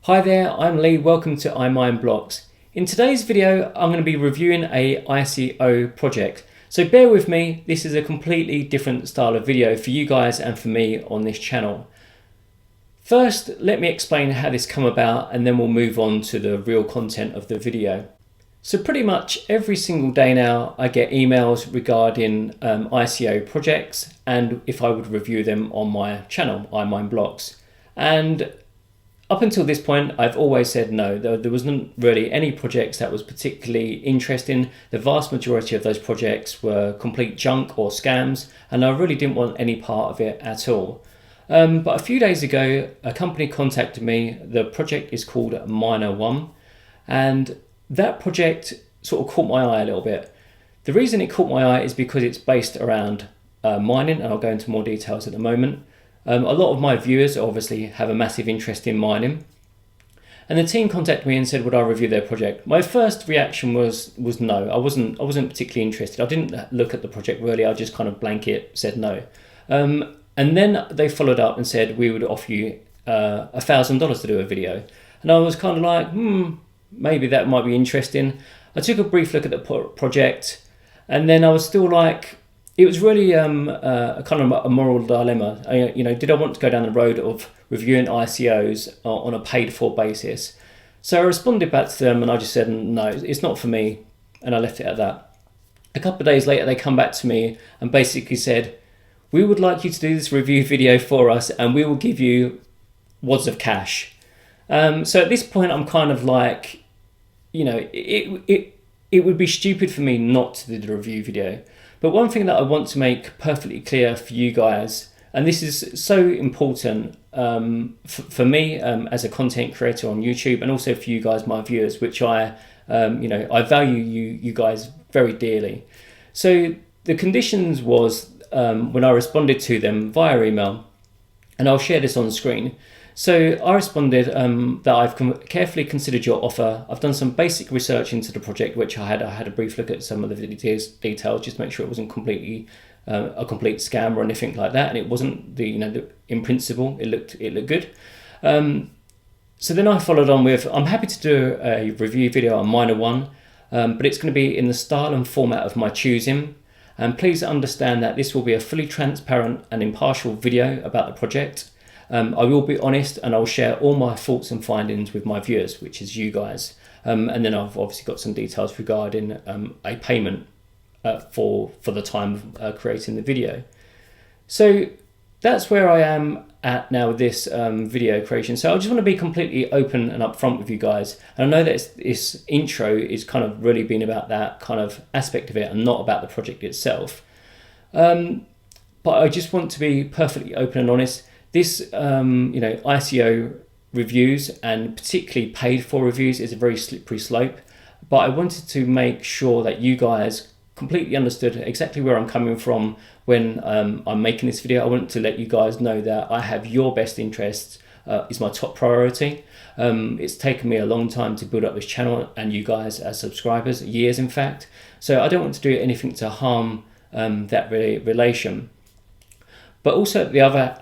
Hi there, I'm Lee, welcome to iMineBlocks. In today's video, I'm going to be reviewing a ICO project. So bear with me, this is a completely different style of video for you guys and for me on this channel. First, let me explain how this come about and then we'll move on to the real content of the video. So pretty much every single day now, I get emails regarding ICO projects and if I would review them on my channel, iMineBlocks. And up until this point, I've always said no. There wasn't really any projects that was particularly interesting. The vast majority of those projects were complete junk or scams, and I really didn't want any part of it at all. But a few days ago, a company contacted me. The project is called Miner One, and that project sort of caught my eye a little bit. The reason it caught my eye is because it's based around mining, and I'll go into more details at the moment. A lot of my viewers obviously have a massive interest in mining, and the team contacted me and said, would I review their project? My first reaction was no. I wasn't particularly interested. I didn't look at the project really. I just kind of blanket said no. And then they followed up and said, we would offer you $1,000 to do a video. And I was kind of like, maybe that might be interesting. I took a brief look at the project, and then I was still like, it was really a kind of a moral dilemma. Did I want to go down the road of reviewing ICOs on a paid-for basis? So I responded back to them and I just said, no, it's not for me. And I left it at that. A couple of days later, they come back to me and basically said, we would like you to do this review video for us and we will give you wads of cash. So at this point, I'm kind of like, it would be stupid for me not to do the review video. But one thing that I want to make perfectly clear for you guys, and this is so important for me as a content creator on YouTube, and also for you guys, my viewers, which I value you guys very dearly. So the conditions was when I responded to them via email, and I'll share this on the screen. So I responded that I've carefully considered your offer. I've done some basic research into the project, which I had a brief look at some of the details, just to make sure it wasn't completely a complete scam or anything like that. And it wasn't in principle, it looked good. So then I followed on with, I'm happy to do a review video on Miner One, but it's going to be in the style and format of my choosing. And please understand that this will be a fully transparent and impartial video about the project. I will be honest and I'll share all my thoughts and findings with my viewers, which is you guys. And then I've obviously got some details regarding a payment for the time of creating the video. So that's where I am at now with this video creation. So I just want to be completely open and upfront with you guys. And I know that this intro is kind of really been about that kind of aspect of it and not about the project itself. But I just want to be perfectly open and honest. This, ICO reviews and particularly paid for reviews is a very slippery slope, but I wanted to make sure that you guys completely understood exactly where I'm coming from when I'm making this video. I want to let you guys know that I have your best interests is my top priority. It's taken me a long time to build up this channel and you guys as subscribers, years in fact. So I don't want to do anything to harm that relation. But also the other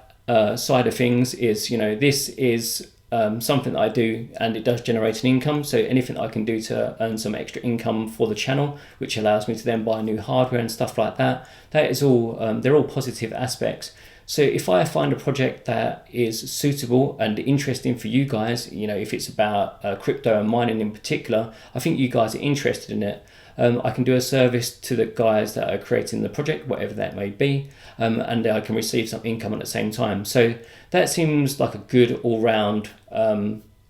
side of things is, this is something that I do and it does generate an income. So anything I can do to earn some extra income for the channel, which allows me to then buy new hardware and stuff like that, that is all, they're all positive aspects. So if I find a project that is suitable and interesting for you guys, if it's about crypto and mining in particular, I think you guys are interested in it. I can do a service to the guys that are creating the project, whatever that may be, and I can receive some income at the same time. So that seems like a good all-round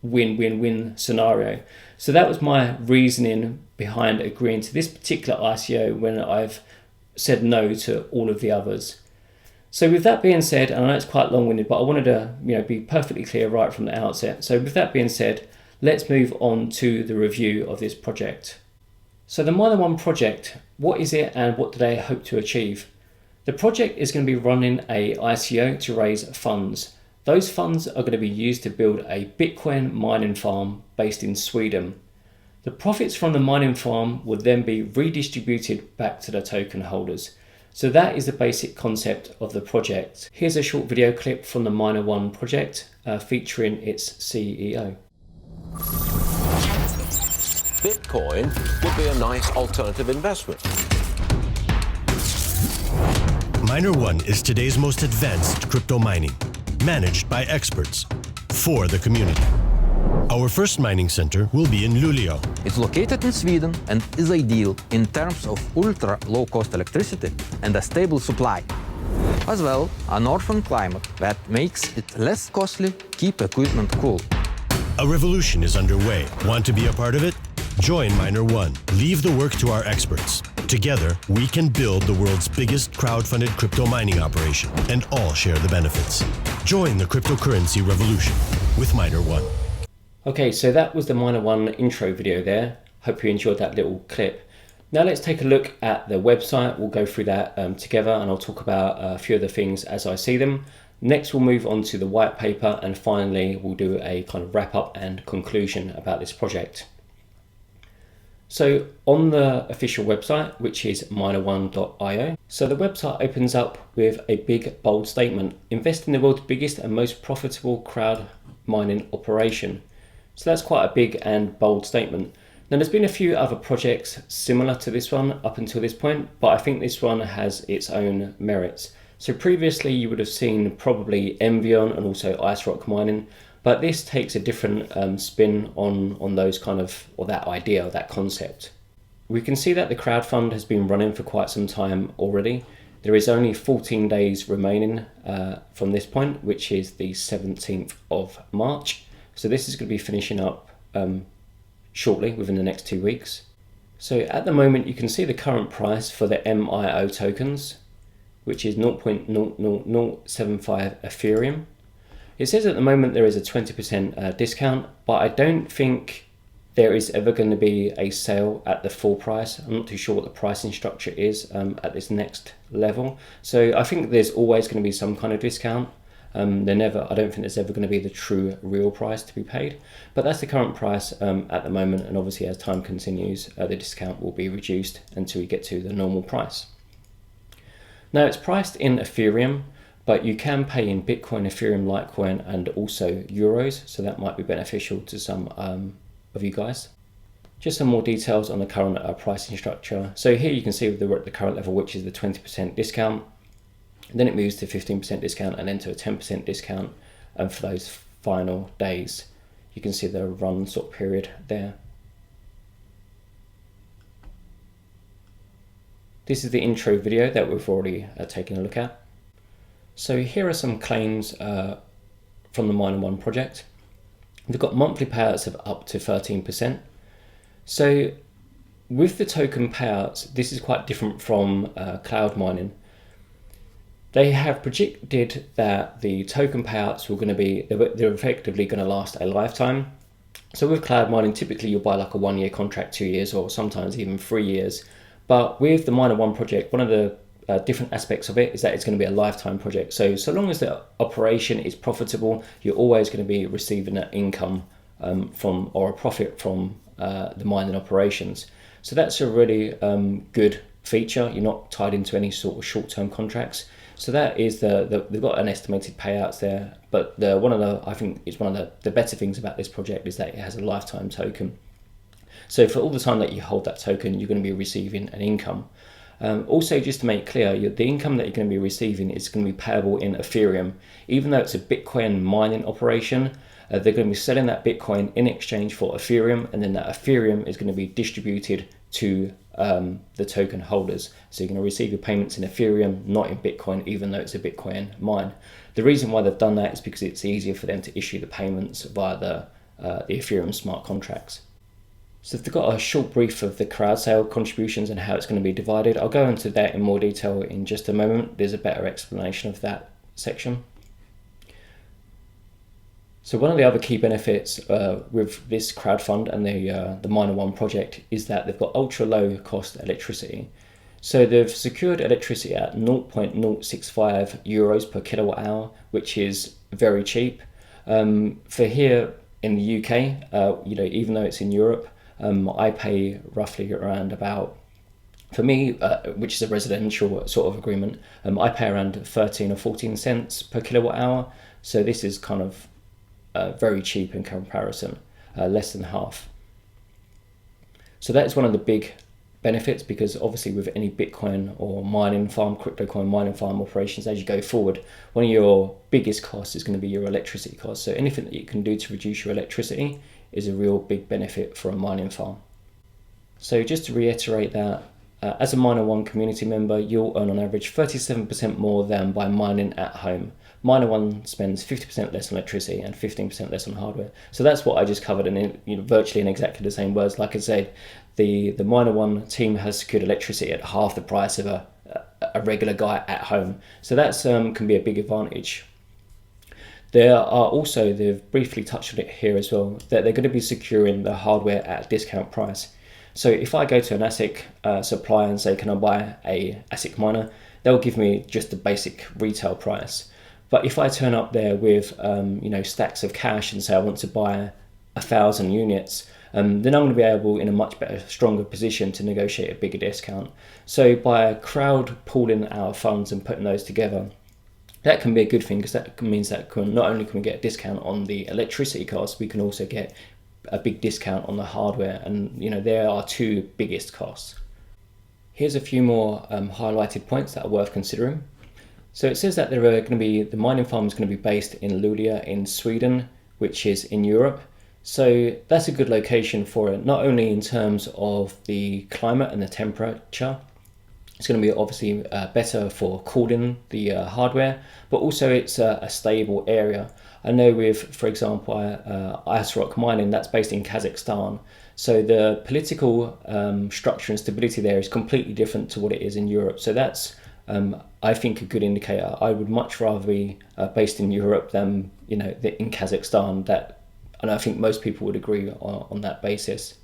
win-win-win scenario. So that was my reasoning behind agreeing to this particular ICO when I've said no to all of the others. So with that being said, and I know it's quite long-winded, but I wanted to be perfectly clear right from the outset. So with that being said, let's move on to the review of this project. So the Miner One project, what is it and what do they hope to achieve? The project is going to be running a ICO to raise funds. Those funds are going to be used to build a Bitcoin mining farm based in Sweden. The profits from the mining farm would then be redistributed back to the token holders. So that is the basic concept of the project. Here's a short video clip from the Miner One project featuring its CEO. Bitcoin would be a nice alternative investment. Miner One is today's most advanced crypto mining, managed by experts, for the community. Our first mining center will be in Luleå. It's located in Sweden and is ideal in terms of ultra low-cost electricity and a stable supply. As well, a northern climate that makes it less costly to keep equipment cool. A revolution is underway. Want to be a part of it? Join Miner One. Leave the work to our experts. Together, we can build the world's biggest crowdfunded crypto mining operation and all share the benefits. Join the cryptocurrency revolution with Miner One. Okay, so that was the Miner One intro video there. Hope you enjoyed that little clip. Now let's take a look at the website. We'll go through that together, and I'll talk about a few of the things as I see them. Next, we'll move on to the white paper, and finally, we'll do a kind of wrap up and conclusion about this project. So on the official website, which is miner1.io, so the website opens up with a big bold statement: invest in the world's biggest and most profitable crowd mining operation. So that's quite a big and bold statement. Now there's been a few other projects similar to this one up until this point, but I think this one has its own merits. So previously you would have seen probably Envion and also Ice Rock Mining, but this takes a different spin on those kind of, or that idea, or that concept. We can see that the crowdfund has been running for quite some time already. There is only 14 days remaining from this point, which is the 17th of March. So this is going to be finishing up shortly, within the next 2 weeks. So at the moment you can see the current price for the MIO tokens, which is 0.00075 Ethereum. It says at the moment there is a 20% discount, but I don't think there is ever going to be a sale at the full price. I'm not too sure what the pricing structure is at this next level. So I think there's always going to be some kind of discount. I don't think there's ever going to be the true real price to be paid, but that's the current price at the moment, and obviously as time continues the discount will be reduced until we get to the normal price. Now it's priced in Ethereum, but you can pay in Bitcoin, Ethereum, Litecoin and also Euros, so that might be beneficial to some of you guys. Just some more details on the current pricing structure. So here you can see we're at the current level, which is the 20% discount. Then it moves to 15% discount and then to a 10% discount for those final days. You can see the run sort of period there. This is the intro video that we've already taken a look at. So here are some claims from the Miner One project. They've got monthly payouts of up to 13%. So with the token payouts, this is quite different from cloud mining. They have predicted that the token payouts were going to be, they're effectively going to last a lifetime. So with cloud mining, typically you'll buy like a 1 year contract, 2 years, or sometimes even 3 years. But with the Miner One project, one of the different aspects of it is that it's going to be a lifetime project. So long as the operation is profitable, you're always going to be receiving an income from, or a profit from the mining operations. So that's a really good feature. You're not tied into any sort of short-term contracts. So that is they've got an estimated payouts there, but I think it's one of the better things about this project is that it has a lifetime token. So for all the time that you hold that token, you're going to be receiving an income. Also, just to make clear, the income that you're going to be receiving is going to be payable in Ethereum. Even though it's a Bitcoin mining operation, they're going to be selling that Bitcoin in exchange for Ethereum, and then that Ethereum is going to be distributed to the token holders. So you're going to receive your payments in Ethereum, not in Bitcoin, even though it's a Bitcoin mine. The reason why they've done that is because it's easier for them to issue the payments via the Ethereum smart contracts. So they've got a short brief of the crowd sale contributions and how it's going to be divided. I'll go into that in more detail in just a moment. There's a better explanation of that section. So one of the other key benefits with this crowdfund and the Miner One project is that they've got ultra low cost electricity. So they've secured electricity at 0.065 euros per kilowatt hour, which is very cheap. For here in the UK, even though it's in Europe, I pay roughly around about, for me, which is a residential sort of agreement, I pay around 13 or 14 cents per kilowatt hour. So this is kind of very cheap in comparison. less than half. So that is one of the big benefits, because obviously with any Bitcoin or mining farm, crypto coin mining farm operations, as you go forward, one of your biggest costs is going to be your electricity costs. So anything that you can do to reduce your electricity is a real big benefit for a mining farm. So just to reiterate that, as a Miner One community member, you'll earn on average 37% more than by mining at home. Miner One spends 50% less on electricity and 15% less on hardware. So that's what I just covered in virtually in exactly the same words. Like I said, the Miner One team has secured electricity at half the price of a regular guy at home. So that's can be a big advantage. There are also, they've briefly touched on it here as well, that they're going to be securing the hardware at a discount price. So if I go to an ASIC supplier and say, can I buy a ASIC miner, they'll give me just the basic retail price. But if I turn up there with stacks of cash and say I want to buy 1,000 units, then I'm going to be able, in a much better, stronger position to negotiate a bigger discount. So by crowd pooling our funds and putting those together, that can be a good thing, because that means that not only can we get a discount on the electricity costs, we can also get a big discount on the hardware, and there are two biggest costs. Here's a few more highlighted points that are worth considering. So it says that the mining farm is going to be based in Luleå in Sweden, which is in Europe. So that's a good location for it, not only in terms of the climate and the temperature. It's going to be obviously better for cooling the hardware, but also it's a stable area. I know with, for example, Ice Rock Mining, that's based in Kazakhstan. So the political structure and stability there is completely different to what it is in Europe. So that's, I think, a good indicator. I would much rather be based in Europe than, in Kazakhstan. And I think most people would agree on that basis.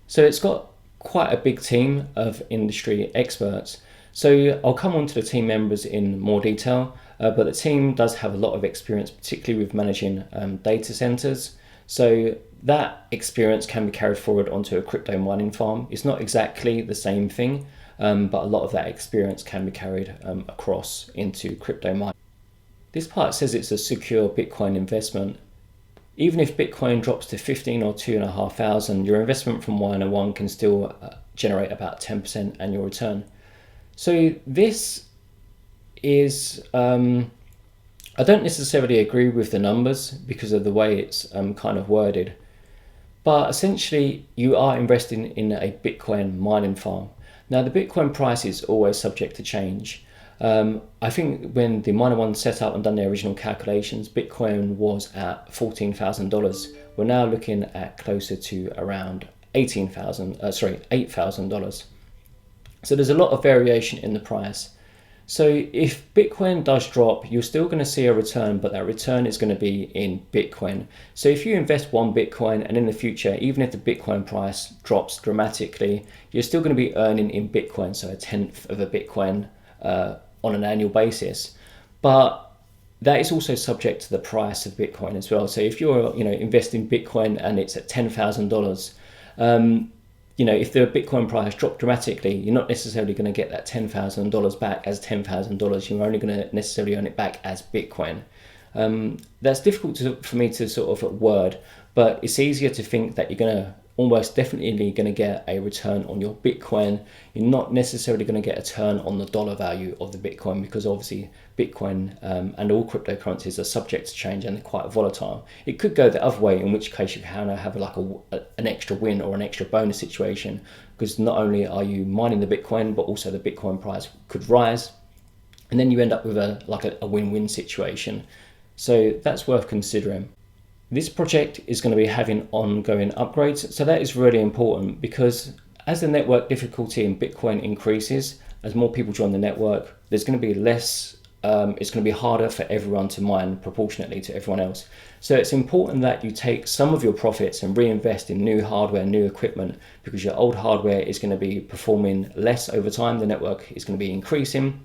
So it's got quite a big team of industry experts. So I'll come on to the team members in more detail, but the team does have a lot of experience, particularly with managing data centers. So that experience can be carried forward onto a crypto mining farm. It's not exactly the same thing, but a lot of that experience can be carried across into crypto mining. This part says it's a secure Bitcoin investment. Even if Bitcoin drops to 15 or 2,500, your investment from Miner One can still generate about 10% annual return. So this is, I don't necessarily agree with the numbers because of the way it's kind of worded, but essentially you are investing in a Bitcoin mining farm. Now the Bitcoin price is always subject to change. I think when the Miner One set up and done their original calculations, Bitcoin was at $14,000. We're now looking at closer to around $8,000. So there's a lot of variation in the price. So if Bitcoin does drop, you're still going to see a return, but that return is going to be in Bitcoin. So if you invest one Bitcoin and in the future, even if the Bitcoin price drops dramatically, you're still going to be earning in Bitcoin, so 1/10 of a Bitcoin on an annual basis. But that is also subject to the price of Bitcoin as well. So if you're investing Bitcoin and it's at $10,000, if the Bitcoin price dropped dramatically, you're not necessarily going to get that $10,000 back as $10,000. You're only going to necessarily earn it back as Bitcoin. That's difficult for me to sort of word, but it's easier to think that you're going to almost definitely going to get a return on your Bitcoin. You're not necessarily going to get a turn on the dollar value of the Bitcoin, because obviously Bitcoin and all cryptocurrencies are subject to change and they're quite volatile. It could go the other way, in which case you kind of have like an extra win or an extra bonus situation, because not only are you mining the Bitcoin, but also the Bitcoin price could rise, and then you end up with a win-win situation. So that's worth considering. This project is going to be having ongoing upgrades, so that is really important, because as the network difficulty in Bitcoin increases, as more people join the network, there's going to be less, it's going to be harder for everyone to mine proportionately to everyone else. So it's important that you take some of your profits and reinvest in new hardware, new equipment, because your old hardware is going to be performing less over time, the network is going to be increasing,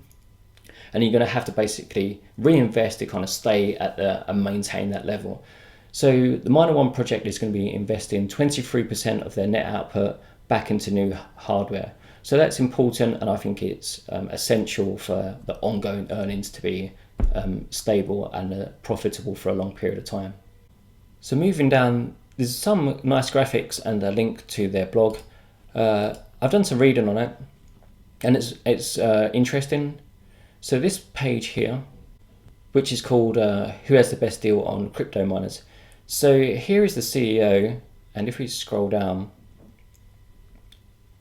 and you're going to have to basically reinvest to kind of stay at and maintain that level. So the Miner One project is going to be investing 23% of their net output back into new hardware. So that's important, and I think it's essential for the ongoing earnings to be stable and profitable for a long period of time. So moving down, there's some nice graphics and a link to their blog. I've done some reading on it, and it's interesting. So this page here, which is called Who Has the Best Deal on Crypto Miners. So here is the CEO, and if we scroll down,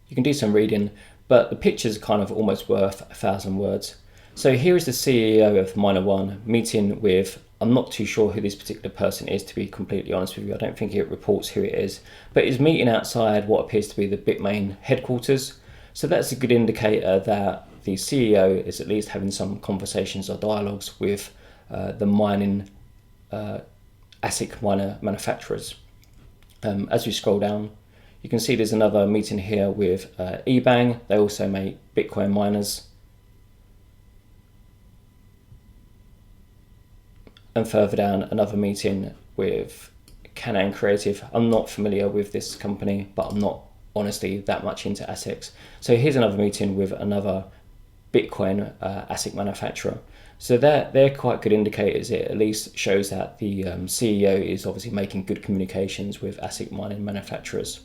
you can do some reading, but the picture's kind of almost worth 1,000 words. So here is the CEO of Miner One meeting with, I'm not too sure who this particular person is, to be completely honest with you. I don't think it reports who it is, but is meeting outside what appears to be the Bitmain headquarters. So that's a good indicator that the CEO is at least having some conversations or dialogues with the mining ASIC miner manufacturers. As we scroll down, you can see there's another meeting here with eBang. They also make Bitcoin miners. And further down, another meeting with Canaan Creative. I'm not familiar with this company, but I'm not honestly that much into ASICs. So here's another meeting with another Bitcoin ASIC manufacturer. So they're quite good indicators. It at least shows that the CEO is obviously making good communications with ASIC mining manufacturers.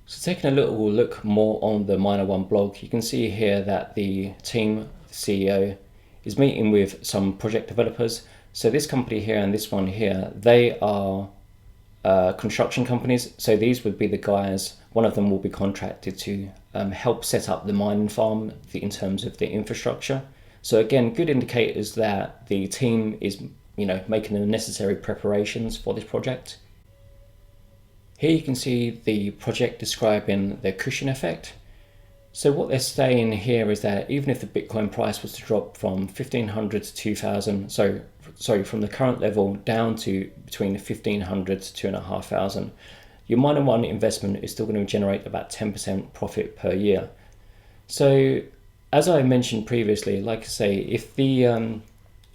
So taking a little look more on the Miner One blog, you can see here that the team, the CEO, is meeting with some project developers. So this company here and this one here, they are construction companies. So these would be the guys, one of them will be contracted to help set up the mining farm in terms of the infrastructure. So again, good indicators that the team is, making the necessary preparations for this project. Here you can see the project describing the cushion effect. So what they're saying here is that even if the Bitcoin price was to drop from 1,500 to 2,000, from the current level down to between 1,500 to 2,500, your Miner One investment is still going to generate about 10% profit per year. So as I mentioned previously, like I say, if the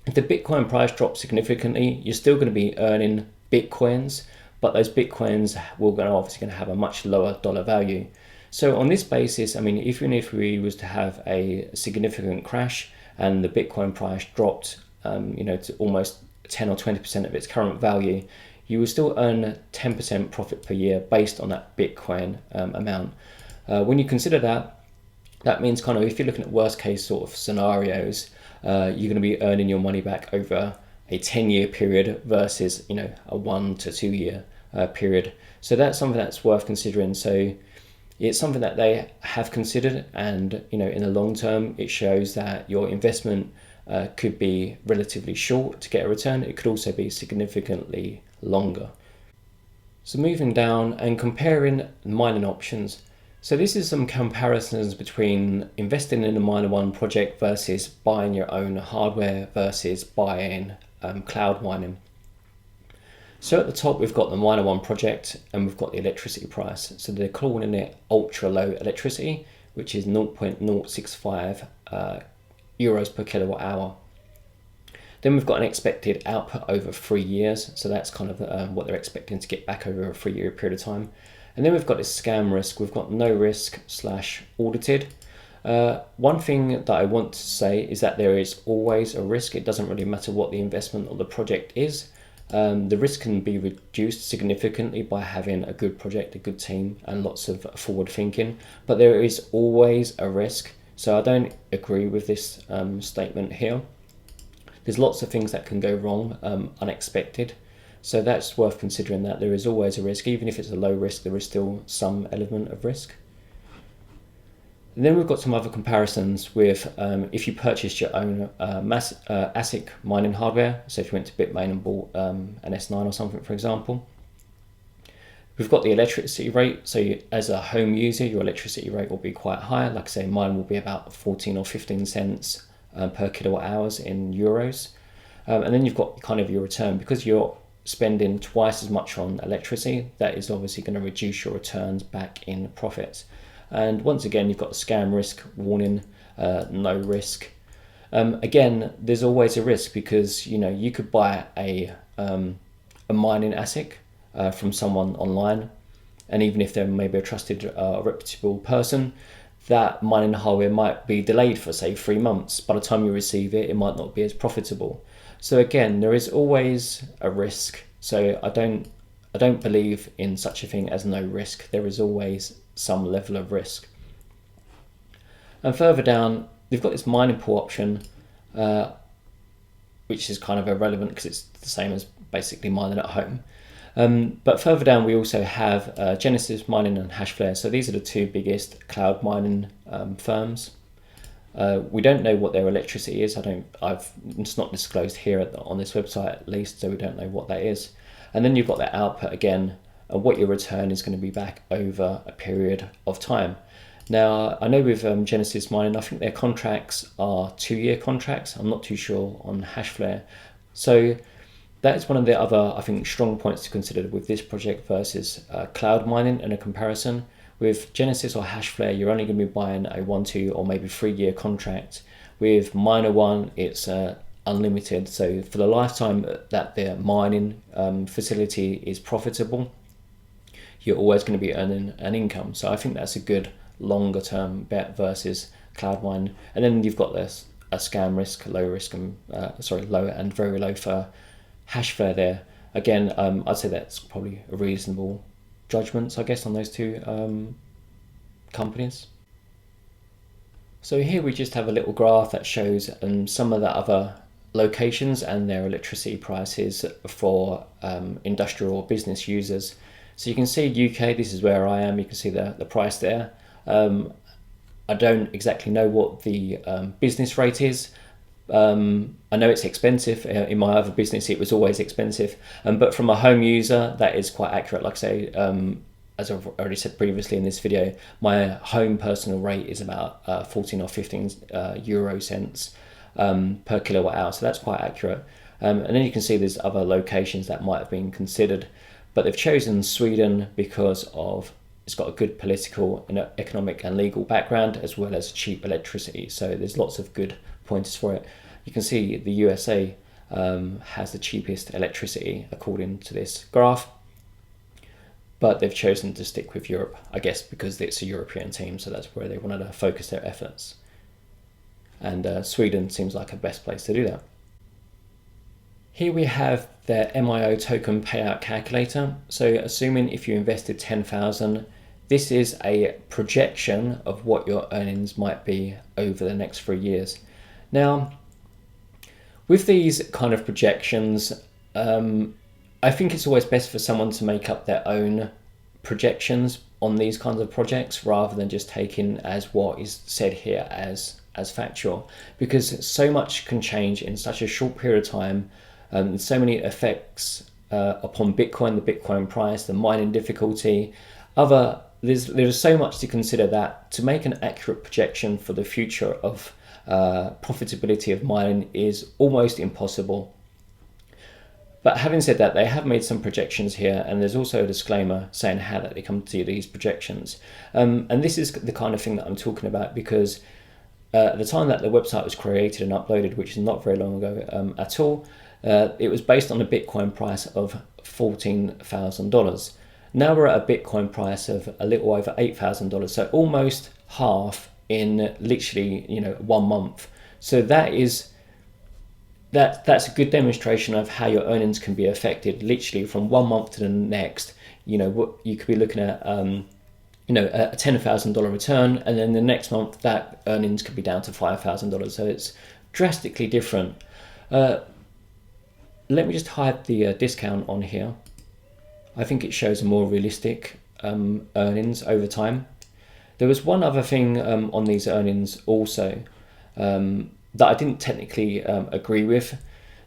Bitcoin price drops significantly, you're still going to be earning Bitcoins, but those Bitcoins will obviously have a much lower dollar value. So on this basis, I mean, even if we was to have a significant crash and the Bitcoin price dropped, to almost 10 or 20% of its current value, you will still earn 10% profit per year based on that Bitcoin amount. When you consider that means kind of, if you're looking at worst case sort of scenarios, you're going to be earning your money back over a 10-year period versus, a 1 to 2 year period. So that's something that's worth considering. So it's something that they have considered, and in the long term, it shows that your investment could be relatively short to get a return. It could also be significantly longer. So moving down and comparing mining options. So this is some comparisons between investing in a Miner One project versus buying your own hardware versus buying cloud mining. So at the top, we've got the Miner One project and we've got the electricity price. So they're calling it ultra low electricity, which is 0.065 euros per kilowatt hour. Then we've got an expected output over 3 years. So that's kind of what they're expecting to get back over a 3-year period of time. And then we've got this scam risk. We've got no risk / audited. One thing that I want to say is that there is always a risk. It doesn't really matter what the investment or the project is. The risk can be reduced significantly by having a good project, a good team, and lots of forward thinking. But there is always a risk. So I don't agree with this statement here. There's lots of things that can go wrong, unexpected. So that's worth considering, that there is always a risk. Even if it's a low risk, there is still some element of risk. And then we've got some other comparisons with if you purchased your own ASIC mining hardware. So if you went to Bitmain and bought an S9 or something, for example. We've got the electricity rate. So as a home user, your electricity rate will be quite high. Like I say, mine will be about 14 or 15 cents per kilowatt hours in euros. And then you've got kind of your return. Because you're spending twice as much on electricity, that is obviously going to reduce your returns back in profits. And once again, you've got the scam risk warning, no risk. Again, there's always a risk because you could buy a mining ASIC from someone online, and even if they're maybe a trusted, reputable person, that mining hardware might be delayed for say 3 months. By the time you receive it, it might not be as profitable. So again, there is always a risk. So I don't believe in such a thing as no risk. There is always some level of risk. And further down, they've got this mining pool option, which is kind of irrelevant because it's the same as basically mining at home. But further down, we also have Genesis Mining and Hashflare. So these are the two biggest cloud mining firms. We don't know what their electricity is. It's not disclosed here on this website at least, so we don't know what that is. And then you've got the output again, and what your return is going to be back over a period of time. Now, I know with Genesis Mining, I think their contracts are 2-year contracts. I'm not too sure on Hashflare. So that is one of the other, I think, strong points to consider with this project versus cloud mining in a comparison. With Genesis or Hashflare, you're only going to be buying a 1, 2, or maybe 3-year contract. With Miner One, it's unlimited. So for the lifetime that their mining facility is profitable, you're always going to be earning an income. So I think that's a good longer term bet versus cloud mining. And then you've got this a scam risk, low risk, and low and very low for Hashflare there. Again, I'd say that's probably a reasonable judgments, I guess, on those two companies. So here we just have a little graph that shows some of the other locations and their electricity prices for industrial or business users. So you can see UK, this is where I am, you can see the price there. I don't exactly know what the business rate is. I know it's expensive. In my other business, it was always expensive. But from a home user, that is quite accurate. Like I say, as I've already said previously in this video, my home personal rate is about 14 or 15 euro cents per kilowatt hour. So that's quite accurate. And then you can see there's other locations that might have been considered. But they've chosen Sweden because of it's got a good political, economic and legal background, as well as cheap electricity. So there's lots of good pointers for it. You can see the USA has the cheapest electricity according to this graph, but they've chosen to stick with Europe, I guess because it's a European team, so that's where they wanted to focus their efforts. And Sweden seems like a best place to do that. Here we have their MIO token payout calculator. So assuming if you invested 10,000, this is a projection of what your earnings might be over the next 3 years. Now, with these kind of projections, I think it's always best for someone to make up their own projections on these kinds of projects rather than just taking as what is said here as factual, because so much can change in such a short period of time. So many effects upon Bitcoin, the Bitcoin price, the mining difficulty, there's so much to consider that to make an accurate projection for the future of profitability of mining is almost impossible. But having said that, they have made some projections here, and there's also a disclaimer saying how that they come to these projections. And this is the kind of thing that I'm talking about, because at the time that the website was created and uploaded, which is not very long ago at all, it was based on a Bitcoin price of $14,000. Now we're at a Bitcoin price of a little over $8,000, so almost half in literally 1 month. So that's a good demonstration of how your earnings can be affected literally from 1 month to the next. What you could be looking at a $10,000 return, and then the next month that earnings could be down to $5,000. So it's drastically different. Let me just hide the discount on here. I think it shows a more realistic earnings over time. There was one other thing on these earnings also that I didn't technically agree with.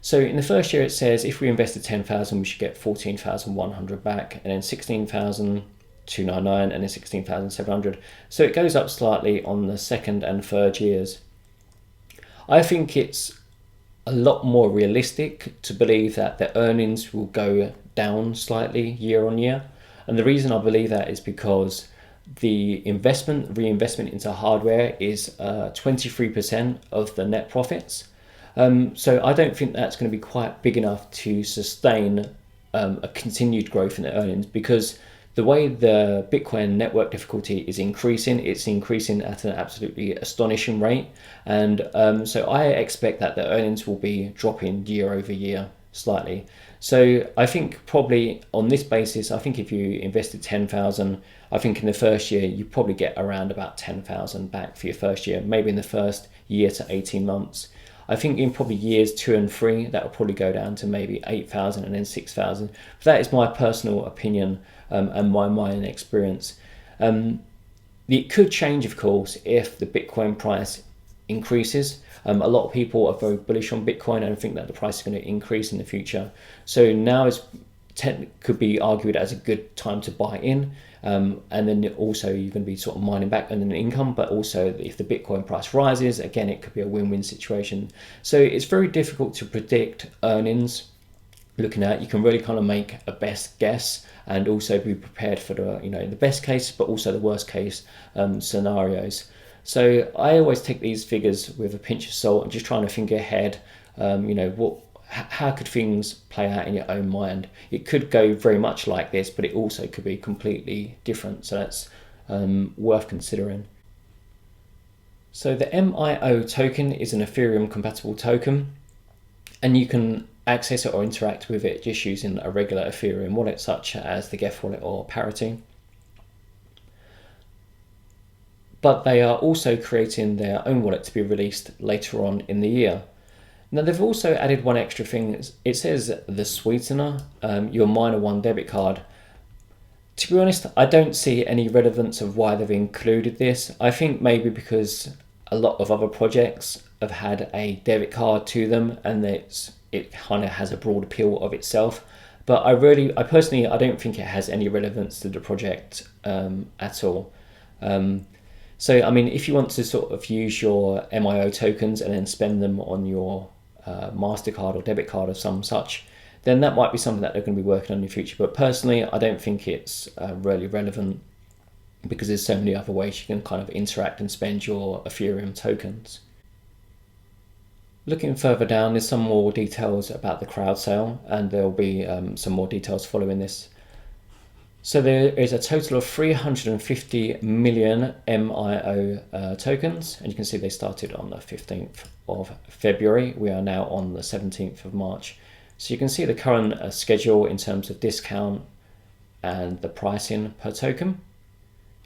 So in the first year it says if we invested 10,000 we should get 14,100 back, and then 16,299, and then 16,700. So it goes up slightly on the second and third years. I think it's a lot more realistic to believe that the earnings will go down slightly year on year. And the reason I believe that is because the reinvestment into hardware is 23% of the net profits. So I don't think that's going to be quite big enough to sustain a continued growth in the earnings, because the way the Bitcoin network difficulty is increasing, it's increasing at an absolutely astonishing rate. And so I expect that the earnings will be dropping year over year slightly. So I think probably on this basis, I think if you invested 10,000, I think in the first year you probably get around about 10,000 back for your first year, maybe in the first year to 18 months. I think in probably years 2 and 3, that will probably go down to maybe 8,000 and then 6,000. But that is my personal opinion and my mining experience. It could change, of course, if the Bitcoin price increases. A lot of people are very bullish on Bitcoin and think that the price is going to increase in the future. So now could be argued as a good time to buy in. And then also you're going to be sort of mining back on an income, but also if the Bitcoin price rises, again, it could be a win-win situation. So it's very difficult to predict earnings. Looking at, you can really kind of make a best guess and also be prepared for the best case, but also the worst case scenarios. So I always take these figures with a pinch of salt and just trying to think ahead. How could things play out in your own mind? It could go very much like this, but it also could be completely different. So that's worth considering. So the MIO token is an Ethereum compatible token, and you can access it or interact with it just using a regular Ethereum wallet such as the Geth wallet or Parity. But they are also creating their own wallet to be released later on in the year. Now they've also added one extra thing. It says the sweetener, your Miner One debit card. To be honest, I don't see any relevance of why they've included this. I think maybe because a lot of other projects have had a debit card to them and it kind of has a broad appeal of itself. But I personally don't think it has any relevance to the project at all. So, I mean, if you want to sort of use your MIO tokens and then spend them on your MasterCard or debit card or some such, then that might be something that they're going to be working on in the future. But personally, I don't think it's really relevant because there's so many other ways you can kind of interact and spend your Ethereum tokens. Looking further down, there's some more details about the crowd sale, and there'll be some more details following this. So there is a total of 350 million MIO tokens, and you can see they started on the 15th of February. We are now on the 17th of March. So you can see the current schedule in terms of discount and the pricing per token.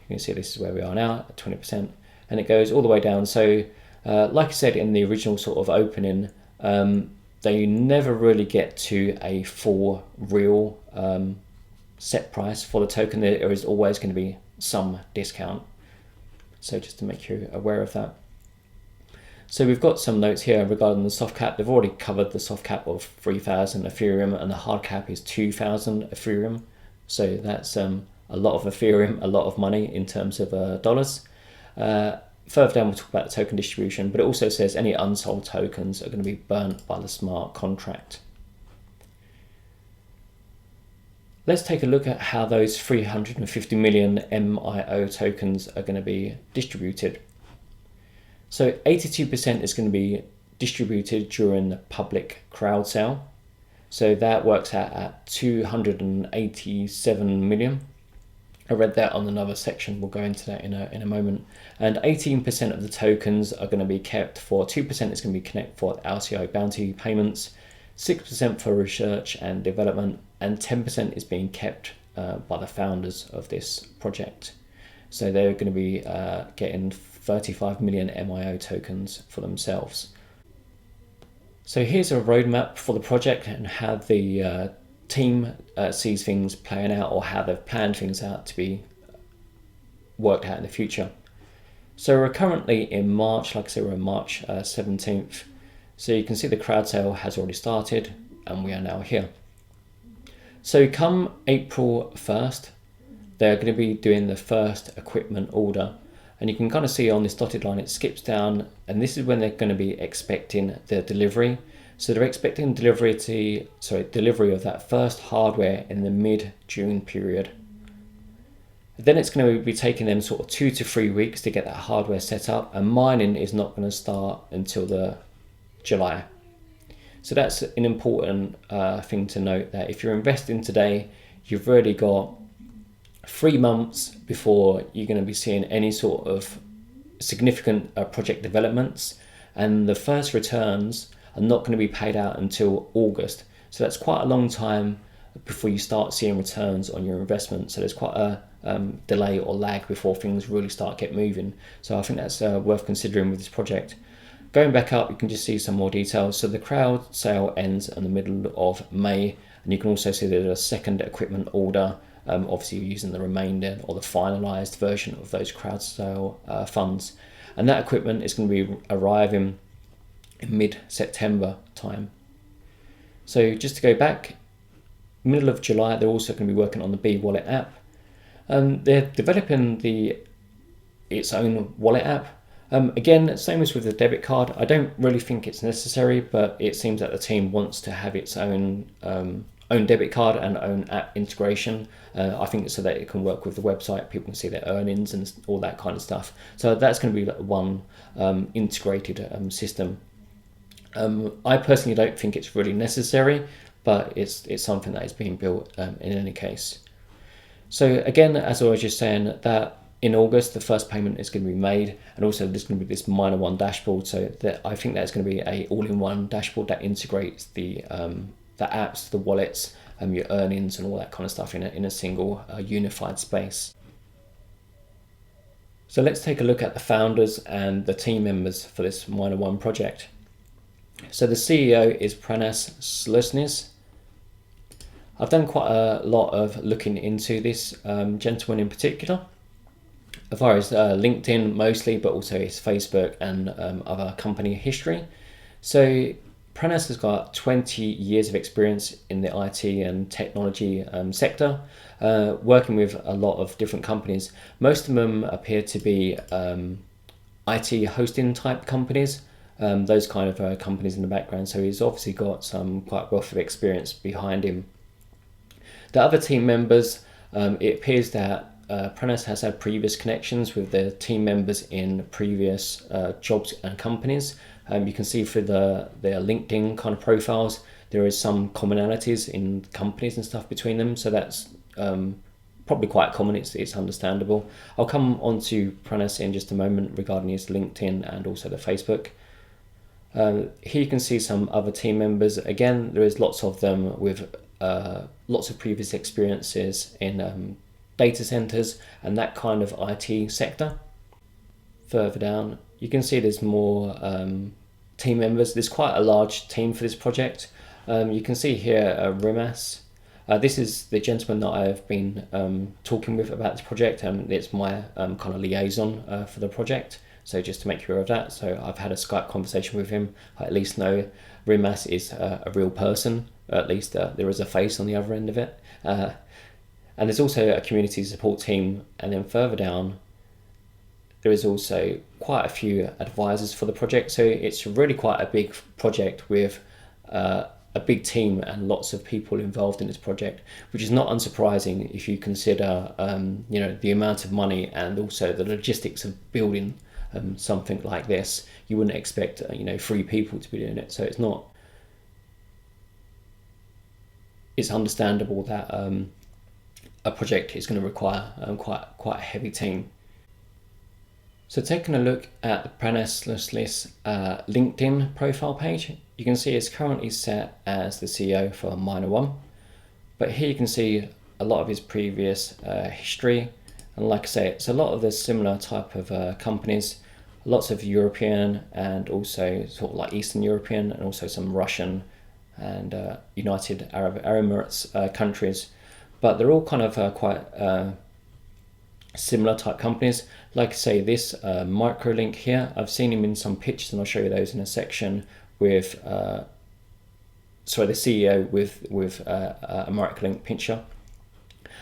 You can see this is where we are now at 20%, and it goes all the way down. So like I said in the original sort of opening, they never really get to a full real set price for the token. There is always going to be some discount. So just to make you aware of that. So we've got some notes here regarding the soft cap. They've already covered the soft cap of 3,000 Ethereum and the hard cap is 2,000 Ethereum. So that's a lot of Ethereum, a lot of money in terms of dollars. Further down we'll talk about the token distribution, but it also says any unsold tokens are going to be burnt by the smart contract. Let's take a look at how those 350 million MIO tokens are going to be distributed. So 82% is going to be distributed during the public crowd sale. So that works out at 287 million. I read that on another section. We'll go into that in a moment. And 18% of the tokens are going to be kept for 2% is going to be kept for LCO bounty payments, 6% for research and development, and 10% is being kept by the founders of this project. So they're going to be getting 35 million MIO tokens for themselves. So here's a roadmap for the project and how the team sees things playing out, or how they've planned things out to be worked out in the future. So we're currently in March, like I said, we're on March 17th. So you can see the crowd sale has already started and we are now here. So come April 1st, they're going to be doing the first equipment order. And you can kind of see on this dotted line, it skips down, and this is when they're going to be expecting the delivery. So they're expecting delivery of that first hardware in the mid-June period. Then it's going to be taking them sort of 2 to 3 weeks to get that hardware set up, and mining is not going to start until the July. So that's an important thing to note, that if you're investing today, you've already got 3 months before you're going to be seeing any sort of significant project developments, and the first returns are not going to be paid out until August. So that's quite a long time before you start seeing returns on your investment. So there's quite a delay or lag before things really start get moving. So I think that's worth considering with this project. Going back up, you can just see some more details. So the crowd sale ends in the middle of May, and you can also see there's a second equipment order. Obviously you're using the remainder or the finalized version of those crowd sale funds, and that equipment is going to be arriving in mid-September time. So just to go back, middle of July, they're also going to be working on the B Wallet app. They're developing its own wallet app. Again, same as with the debit card, I don't really think it's necessary, but it seems that the team wants to have its own debit card and own app integration. I think so that it can work with the website, people can see their earnings and all that kind of stuff. So that's going to be one integrated system. I personally don't think it's really necessary, but it's something that is being built in any case. So again, as I was just saying, that in August the first payment is going to be made, and also there's going to be this Miner One dashboard. So that I think that's going to be a all-in-one dashboard that integrates the apps, the wallets, your earnings, and all that kind of stuff in a single unified space. So let's take a look at the founders and the team members for this Miner One project. So the CEO is Pranas Slesnis. I've done quite a lot of looking into this gentleman in particular, as far as LinkedIn mostly, but also his Facebook and other company history. So Pranas has got 20 years of experience in the IT and technology sector, working with a lot of different companies. Most of them appear to be IT hosting type companies, those kind of companies in the background. So he's obviously got some quite wealth of experience behind him. The other team members, it appears that Pranas has had previous connections with the team members in previous jobs and companies. You can see through their LinkedIn kind of profiles, there is some commonalities in companies and stuff between them. So that's probably quite common, it's understandable. I'll come on to Pranas in just a moment regarding his LinkedIn and also the Facebook. Here you can see some other team members. Again, there is lots of them with lots of previous experiences in data centers and that kind of IT sector. Further down, you can see there's more team members. There's quite a large team for this project. You can see here Rimas. This is the gentleman that I've been talking with about this project, and it's my kind of liaison for the project. So just to make you aware of that. So I've had a Skype conversation with him. I at least know Rimas is a real person. At least there is a face on the other end of it. And there's also a community support team. And then further down, there is also quite a few advisors for the project. So it's really quite a big project with a big team and lots of people involved in this project, which is not unsurprising if you consider the amount of money and also the logistics of building something like this. You wouldn't expect 3 people to be doing it. So it's understandable that a project is going to require quite a heavy team. So taking a look at Pranas Slesnis LinkedIn profile page, you can see it's currently set as the CEO for Miner One, but here you can see a lot of his previous history, and like I say, it's a lot of the similar type of companies, lots of European and also sort of like Eastern European, and also some Russian and United Arab Emirates countries, but they're all kind of quite similar type companies. Like I say, this Microlink here, I've seen him in some pictures, and I'll show you those in a section with the CEO with a Microlink picture.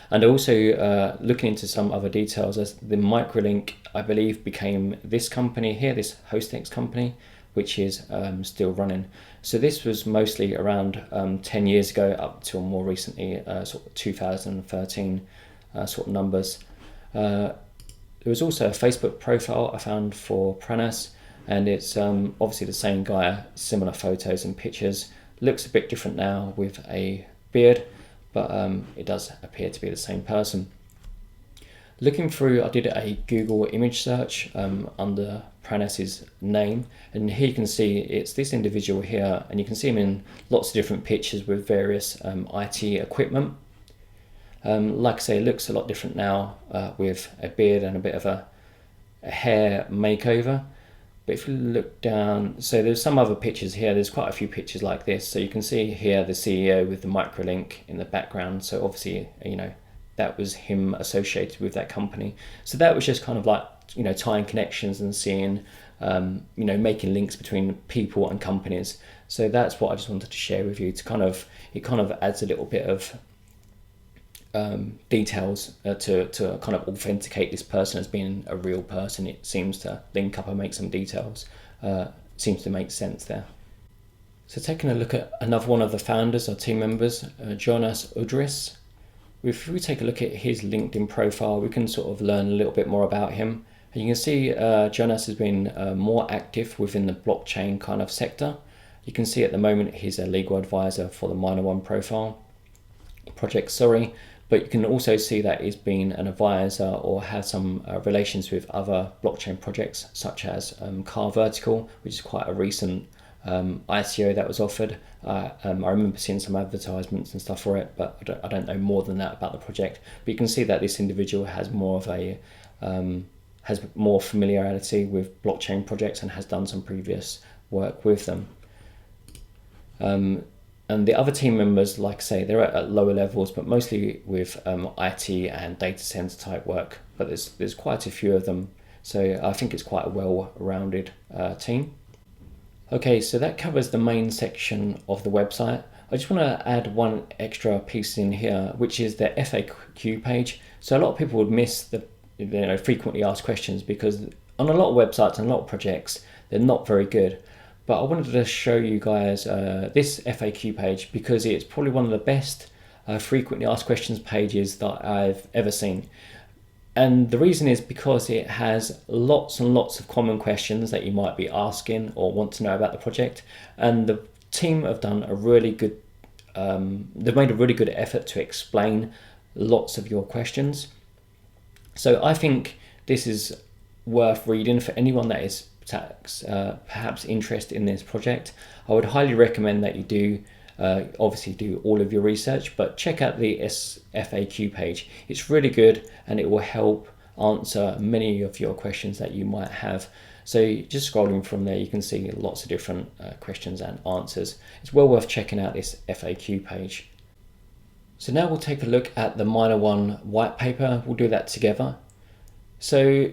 And also looking into some other details, as the Microlink, I believe, became this company here, this HostX company, which is still running. So this was mostly around 10 years ago up till more recently, sort of 2013 sort of numbers. There was also a Facebook profile I found for Pranas, and it's obviously the same guy, similar photos and pictures. Looks a bit different now with a beard, but it does appear to be the same person. Looking through, I did a Google image search under Pranas's name, and here you can see it's this individual here, and you can see him in lots of different pictures with various IT equipment. Like I say, it looks a lot different now with a beard and a bit of a hair makeover. But if you look down, so there's some other pictures here, there's quite a few pictures like this. So you can see here the CEO with the microlink in the background. So obviously, you know, that was him associated with that company. So that was just kind of like, you know, tying connections and seeing, you know, making links between people and companies. So that's what I just wanted to share with you to kind of, it kind of adds a little bit of details to kind of authenticate this person as being a real person. It seems to link up and make some details. Seems to make sense there. So taking a look at another one of the founders or team members, Jonas Udris. If we take a look at his LinkedIn profile, we can sort of learn a little bit more about him. And you can see Jonas has been more active within the blockchain kind of sector. You can see at the moment he's a legal advisor for the Miner One project, but you can also see that he's been an advisor or has some relations with other blockchain projects such as Vertcoin, which is quite a recent ICO that was offered. I remember seeing some advertisements and stuff for it, but I don't know more than that about the project. But you can see that this individual has more of a has more familiarity with blockchain projects and has done some previous work with them. And the other team members, like I say, they're at lower levels, but mostly with IT and data center type work. But there's quite a few of them, so I think it's quite a well-rounded team. Okay, so that covers the main section of the website. I just want to add one extra piece in here, which is the FAQ page. So a lot of people would miss the frequently asked questions because on a lot of websites and a lot of projects, they're not very good. But I wanted to show you guys this FAQ page because it's probably one of the best frequently asked questions pages that I've ever seen. And the reason is because it has lots and lots of common questions that you might be asking or want to know about the project. And the team have done a really good, they've made a really good effort to explain lots of your questions. So I think this is worth reading for anyone that is perhaps interested in this project. I would highly recommend that you do obviously do all of your research, but check out the FAQ page. It's really good and it will help answer many of your questions that you might have. So just scrolling from there, you can see lots of different questions and answers. It's well worth checking out this FAQ page. So now we'll take a look at the Miner One white paper. We'll do that together. So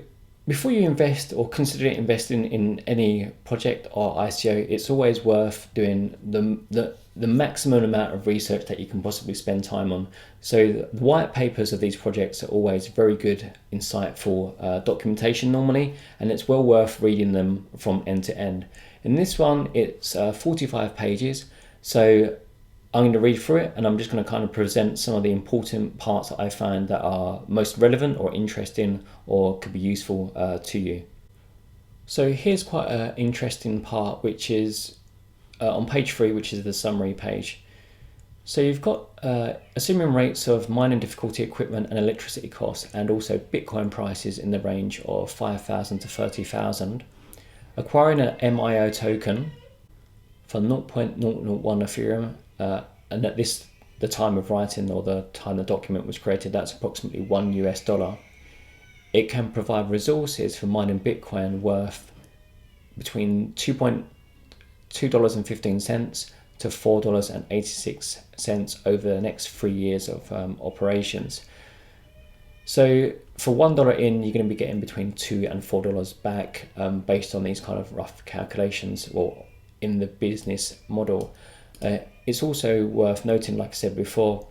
before you invest or consider investing in any project or ICO, it's always worth doing the maximum amount of research that you can possibly spend time on. So the white papers of these projects are always very good, insightful documentation normally, and it's well worth reading them from end to end. In this one, it's 45 pages. So I'm going to read through it and I'm just going to kind of present some of the important parts that I find that are most relevant or interesting or could be useful to you. So here's quite an interesting part, which is on page 3, which is the summary page. So you've got assuming rates of mining difficulty, equipment and electricity costs, and also Bitcoin prices in the range of 5,000 to 30,000, acquiring an MIO token for 0.001 Ethereum, and at the time of writing or the time the document was created, that's approximately $1. It can provide resources for mining Bitcoin worth between $2.15 to $4.86 over the next 3 years of operations. So for $1 in, you're going to be getting between $2 and $4 back based on these kind of rough calculations or in the business model. It's also worth noting, like I said before,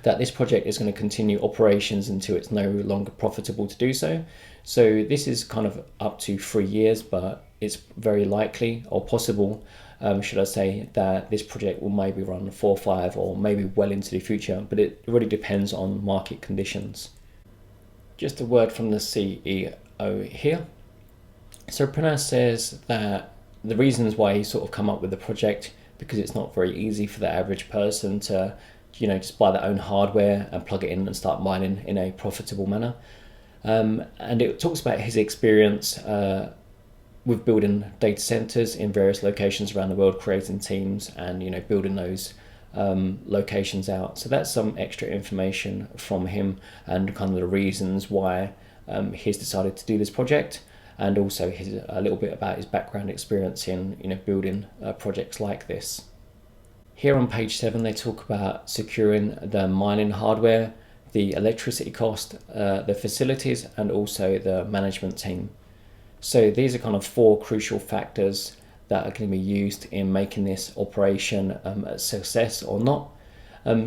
that this project is going to continue operations until it's no longer profitable to do so. So this is kind of up to 3 years, but it's very likely or possible, should I say, that this project will maybe run 4 or 5 or maybe well into the future, but it really depends on market conditions. Just a word from the CEO here. So Pranav says that the reasons why he sort of come up with the project, because it's not very easy for the average person to, just buy their own hardware and plug it in and start mining in a profitable manner. and it talks about his experience with building data centers in various locations around the world, creating teams and, you know, building those locations out. So that's some extra information from him and kind of the reasons why he's decided to do this project, and also a little bit about his background experience in, you know, building projects like this. Here on page 7 they talk about securing the mining hardware, the electricity cost, the facilities, and also the management team. So these are kind of 4 crucial factors that are going to be used in making this operation a success or not.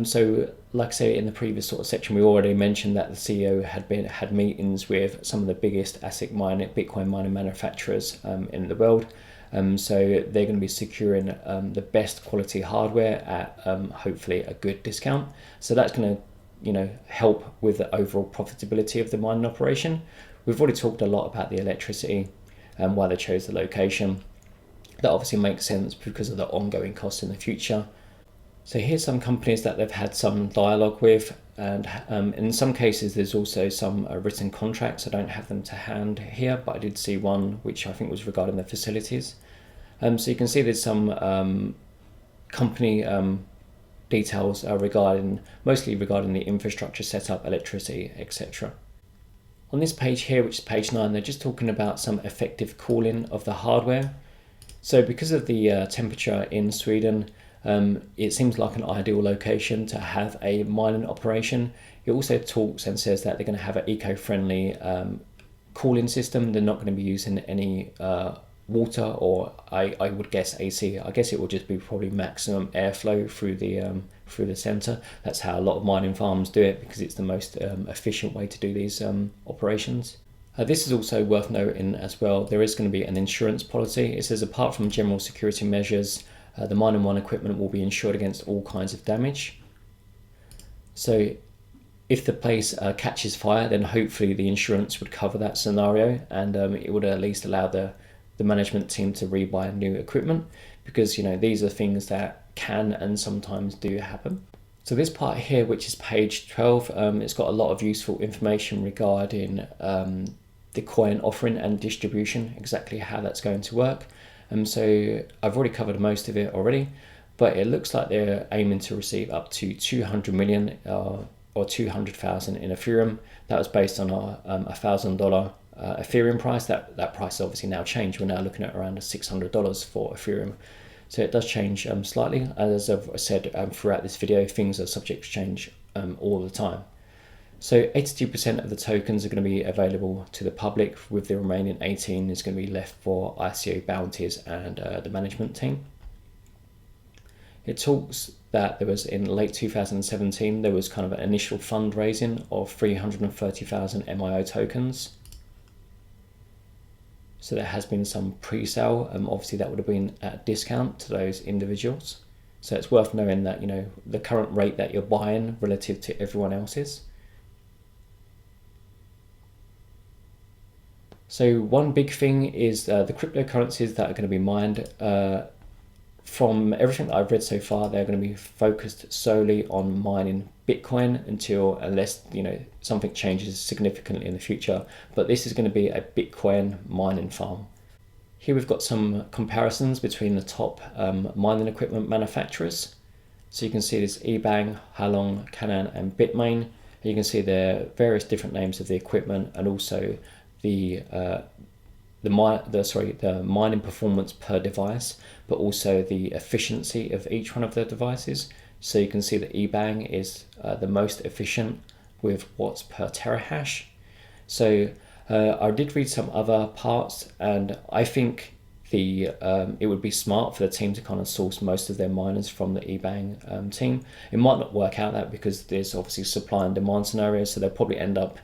So like I say, in the previous sort of section, we already mentioned that the CEO had meetings with some of the biggest ASIC mining, Bitcoin mining manufacturers in the world. So they're going to be securing the best quality hardware at hopefully a good discount. So that's going to, you know, help with the overall profitability of the mining operation. We've already talked a lot about the electricity and why they chose the location. That obviously makes sense because of the ongoing costs in the future. So here's some companies that they've had some dialogue with, and in some cases there's also some written contracts. I don't have them to hand here, but I did see one which I think was regarding the facilities. So you can see there's some company details mostly regarding the infrastructure setup, electricity, etc. On this page here, which is page 9, they're just talking about some effective cooling of the hardware. So because of the temperature in Sweden, it seems like an ideal location to have a mining operation. It also talks and says that they're going to have an eco-friendly cooling system. They're not going to be using any water, or I would guess AC. I guess it will just be probably maximum airflow through the center. That's how a lot of mining farms do it, because it's the most efficient way to do these operations. This is also worth noting as well. There is going to be an insurance policy. It says apart from general security measures, the Miner One equipment will be insured against all kinds of damage. So if the place catches fire, then hopefully the insurance would cover that scenario, and it would at least allow the management team to rebuy new equipment, because, you know, these are things that can and sometimes do happen. So this part here, which is page 12, it's got a lot of useful information regarding the coin offering and distribution, exactly how that's going to work. So I've already covered most of it already, but it looks like they're aiming to receive up to 200 million or 200,000 in Ethereum. That was based on a $1,000 Ethereum price. That price has obviously now changed. We're now looking at around $600 for Ethereum. So it does change slightly. As I've said throughout this video, things are subject to change all the time. So 82% of the tokens are going to be available to the public, with the remaining 18 is going to be left for ICO bounties and the management team. It talks that there was, in late 2017, there was kind of an initial fundraising of 330,000 MIO tokens. So there has been some pre-sale. Obviously that would have been at a discount to those individuals. So it's worth knowing that, you know, the current rate that you're buying relative to everyone else's. So one big thing is the cryptocurrencies that are going to be mined. From everything that I've read so far, they're going to be focused solely on mining Bitcoin unless, you know, something changes significantly in the future. But this is going to be a Bitcoin mining farm. Here we've got some comparisons between the top mining equipment manufacturers. So you can see this eBang, Halong, Canaan, and Bitmain. You can see the various different names of the equipment, and also the mining performance per device, but also the efficiency of each one of the devices. So you can see that eBang is the most efficient with watts per terahash. So I did read some other parts, and I think it would be smart for the team to kind of source most of their miners from the eBang team. It might not work out that, because there's obviously supply and demand scenarios, so they'll probably end up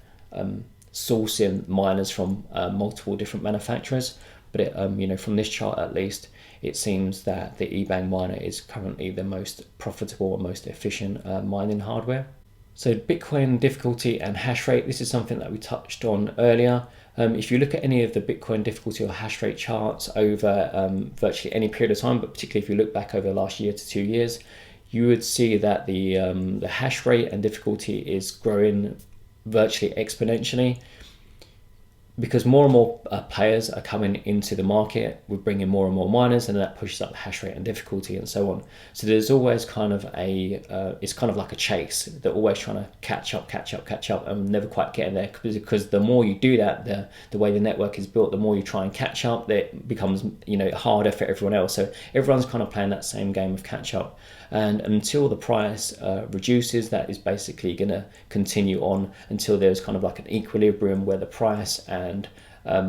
sourcing miners from multiple different manufacturers. But it, from this chart at least, it seems that the eBang miner is currently the most profitable and most efficient mining hardware. So Bitcoin difficulty and hash rate, this is something that we touched on earlier. If you look at any of the Bitcoin difficulty or hash rate charts over virtually any period of time, but particularly if you look back over the last year to 2 years, you would see that the hash rate and difficulty is growing virtually exponentially. because more and more players are coming into the market, we're bringing more and more miners, and that pushes up the hash rate and difficulty and so on. So there's always kind of it's kind of like a chase. They're always trying to catch up and never quite getting there, because the more you do that, the way the network is built, the more you try and catch up, that becomes, you know, harder for everyone else. So everyone's kind of playing that same game of catch up. And until the price reduces, that is basically going to continue on until there's kind of like an equilibrium where the price and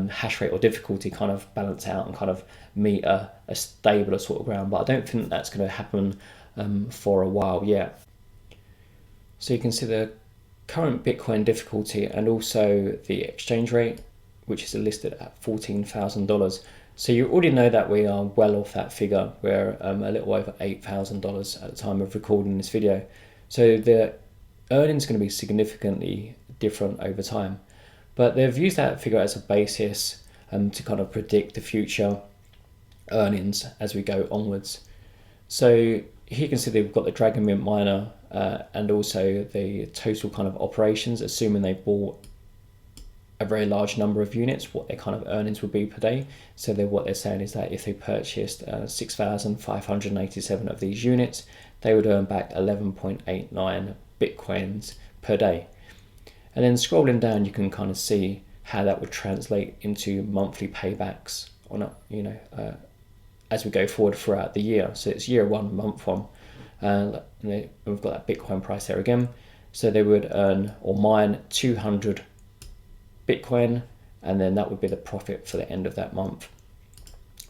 hash rate or difficulty kind of balance out and kind of meet a stabler sort of ground. But I don't think that's going to happen for a while yet. So you can see the current Bitcoin difficulty and also the exchange rate, which is listed at $14,000. So you already know that we are well off that figure. We're a little over $8,000 at the time of recording this video. So the earnings are going to be significantly different over time. But they've used that figure as a basis to kind of predict the future earnings as we go onwards. So here you can see they've got the Dragon Mint miner and also the total kind of operations, assuming they bought a very large number of units, what their kind of earnings would be per day. So what they're saying is that if they purchased 6,587 of these units, they would earn back 11.89 Bitcoins per day. And then scrolling down, you can kind of see how that would translate into monthly paybacks on a, you know, as we go forward throughout the year. So it's year one, month one. We've got that Bitcoin price there again. So they would earn or mine 200 Bitcoin, and then that would be the profit for the end of that month.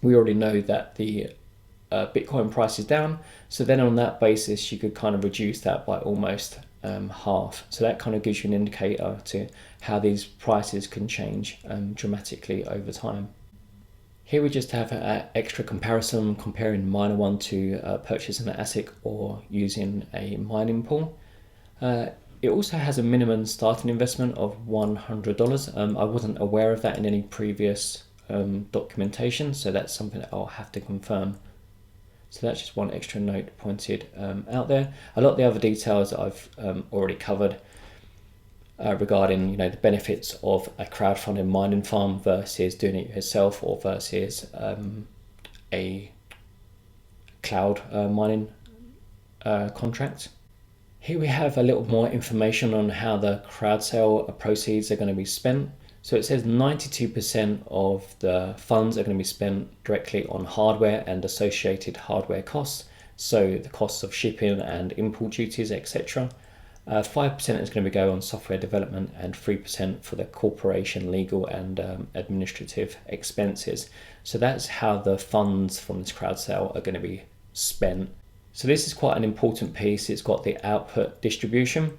We already know that the Bitcoin price is down, so then on that basis you could kind of reduce that by almost half. So that kind of gives you an indicator to how these prices can change dramatically over time. Here we just have an extra comparison comparing Miner One to purchasing an ASIC or using a mining pool. It also has a minimum starting investment of $100. I wasn't aware of that in any previous documentation, so that's something that I'll have to confirm. So that's just one extra note pointed out there. A lot of the other details that I've already covered regarding, you know, the benefits of a crowdfunded mining farm versus doing it yourself or versus a cloud mining contract. Here we have a little more information on how the crowd sale proceeds are going to be spent. So it says 92% of the funds are going to be spent directly on hardware and associated hardware costs. So the costs of shipping and import duties, etc. 5% is going to go on software development and 3% for the corporation legal and administrative expenses. So that's how the funds from this crowd sale are going to be spent. So this is quite an important piece. It's got the output distribution.